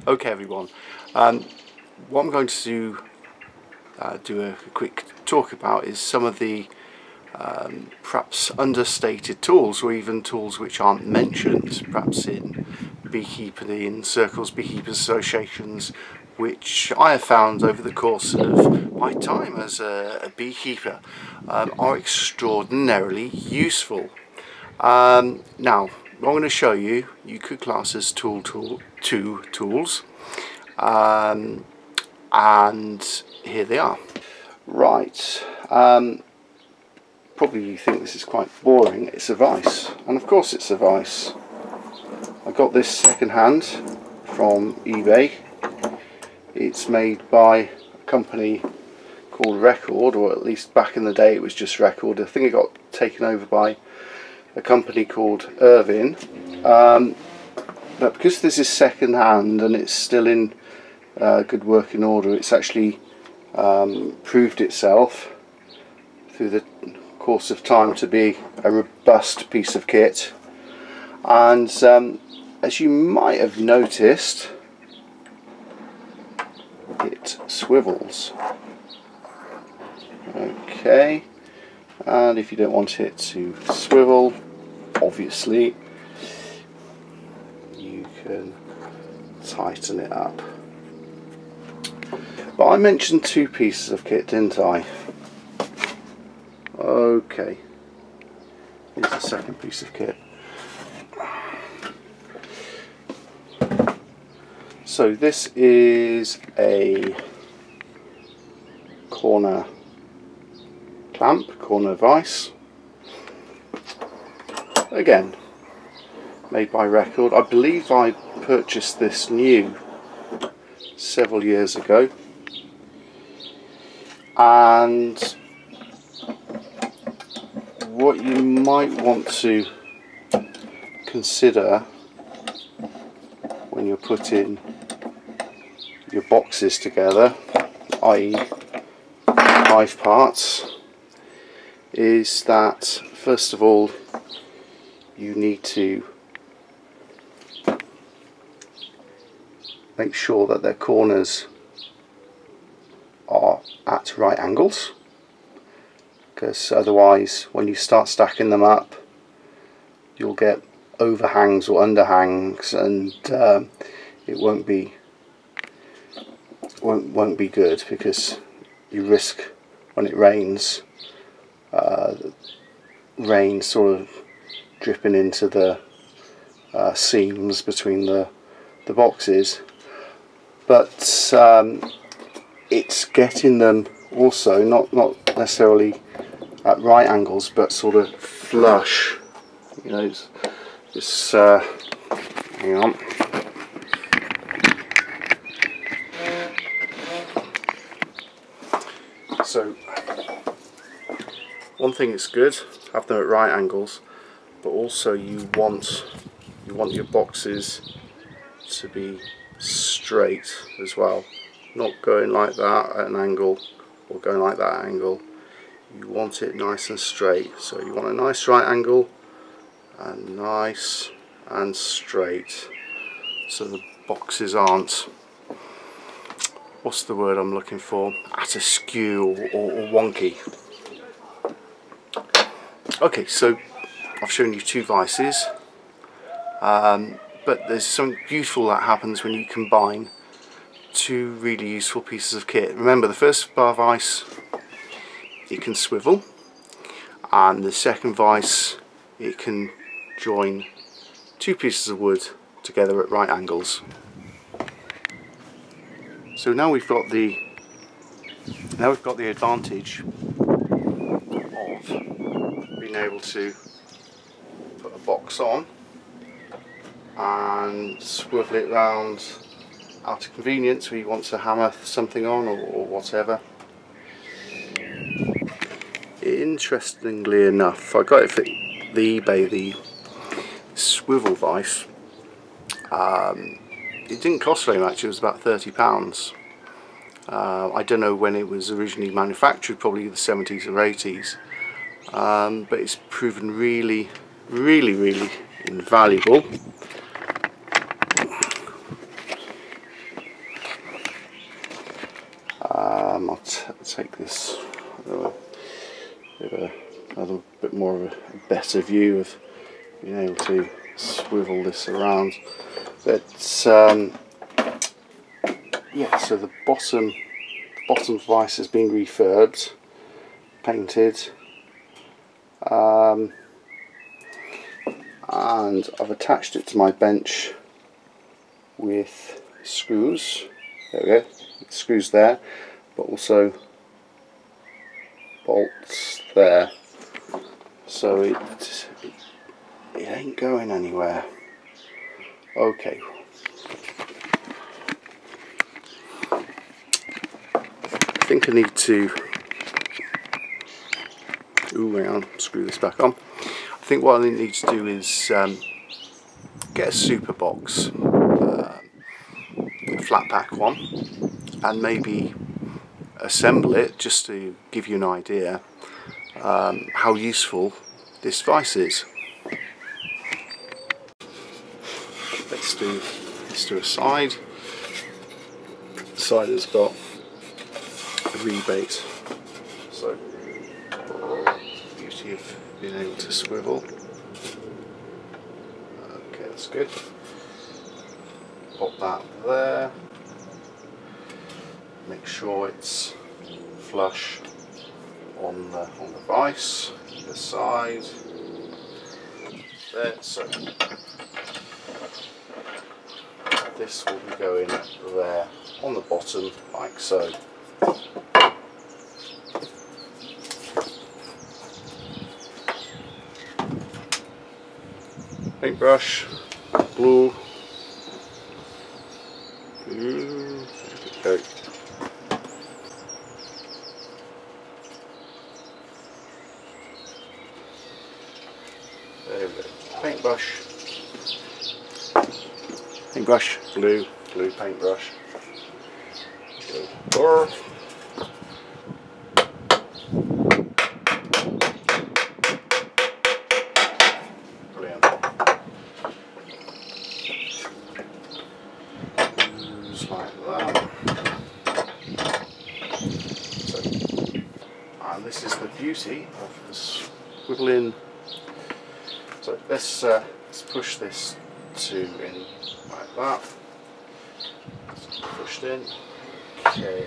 Okay everyone, what I'm going to do a quick talk about is some of the perhaps understated tools, or even tools which aren't mentioned perhaps in beekeeping circles, beekeepers associations, which I have found over the course of my time as a beekeeper are extraordinarily useful. Now what I'm going to show you, you could class as two tools, and here they are. Right, probably you think this is quite boring. It's a vice, and of course it's a vice. I got this second hand from eBay. It's made by a company called Record, or at least back in the day it was just Record. I think it got taken over by a company called Irvin, but because this is second hand and it's still in good working order, it's actually proved itself through the course of time to be a robust piece of kit. And as you might have noticed, it swivels. Okay, and if you don't want it to swivel, obviously you can tighten it up. But I mentioned two pieces of kit, didn't I? Okay, here's the second piece of kit. So this is a corner clamp, corner vise, again made by Record. I believe I purchased this new several years ago, and what you might want to consider when you're putting your boxes together, i.e. hive parts, is that first of all you need to make sure that their corners are at right angles, because otherwise when you start stacking them up you'll get overhangs or underhangs, and it won't be good, because you risk, when it rains, rain sort of dripping into the seams between the boxes. But it's getting them also not necessarily at right angles, but sort of flush. You know, it's hang on. So one thing is good, have them at right angles, but also you want your boxes to be straight as well, not going like that at an angle or going like that angle. You want it nice and straight, so you want a nice right angle and nice and straight, so the boxes aren't, what's the word I'm looking for, at a skew or wonky. Okay, so I've shown you two vices, but there's something beautiful that happens when you combine two really useful pieces of kit. Remember, the first bar vice, it can swivel, and the second vice, it can join two pieces of wood together at right angles. So now we've got the advantage of being able to put a box on and swivel it round out of convenience where you want to hammer something on or whatever. Interestingly enough, I got it for the eBay, the swivel vice. It didn't cost very much, it was about £30. I don't know when it was originally manufactured, probably the 70s or 80s, but it's proven really invaluable. I'll take this another bit more of a better view of being able to swivel this around. But yeah, so the bottom vise has been refurbed, painted, and I've attached it to my bench with screws. There we go, screws there, but also bolts there, so it ain't going anywhere. Okay, I think I need to hang on, screw this back on. I think what I need to do is get a super box, a flat pack one, and maybe assemble it just to give you an idea how useful this vise is. Let's do a side. The side has got a rebate, so the beauty of being able to swivel. Okay, that's good. Pop that there. Make sure it's flush on the vise, the side there. So this will be going there on the bottom, like so. Paintbrush, glue. There we go. There we go. Paintbrush, glue, paintbrush. Glue. Brilliant. Just like that. So, and this is the beauty of the swiveling. So let's push this two in like that. It's pushed in. Okay.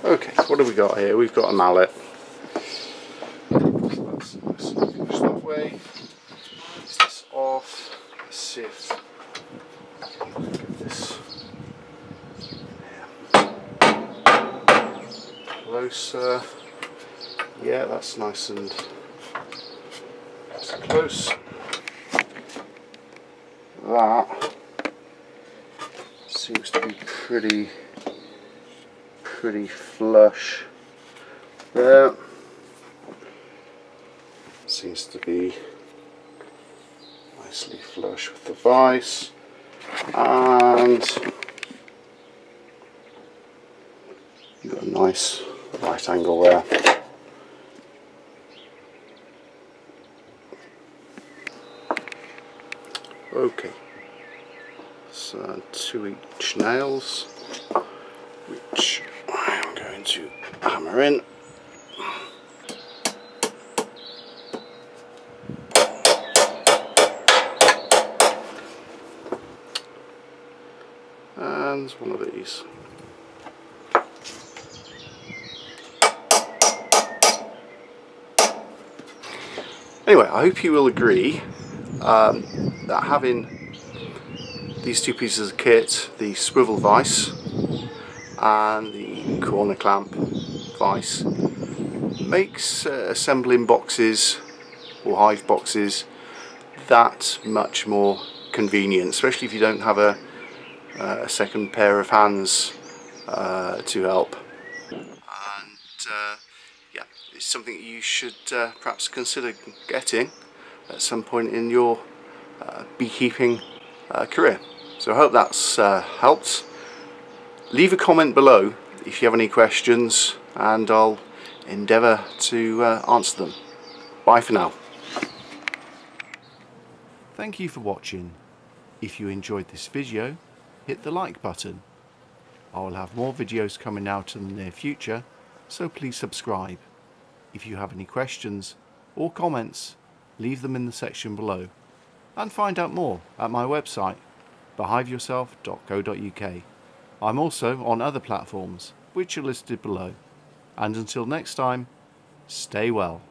Okay, what have we got here? We've got a mallet. So let's push that way. Is this off? Let's see if I can get this closer. Yeah, that's nice and close. That seems to be pretty flush there. Seems to be nicely flush with the vise, and you've got a nice right angle there. Okay, so 2 each nails, which I'm going to hammer in. And one of these. Anyway, I hope you will agree that having these two pieces of kit, the swivel vise and the corner clamp vise, makes assembling boxes or hive boxes that much more convenient, especially if you don't have a second pair of hands to help. And yeah, it's something that you should perhaps consider getting at some point in your beekeeping career. So I hope that's helped. Leave a comment below if you have any questions, and I'll endeavour to answer them. Bye for now. Thank you for watching. If you enjoyed this video, hit the like button. I will have more videos coming out in the near future, so please subscribe. If you have any questions or comments, leave them in the section below, and find out more at my website beehiveyourself.co.uk. I'm also on other platforms which are listed below. And until next time, stay well.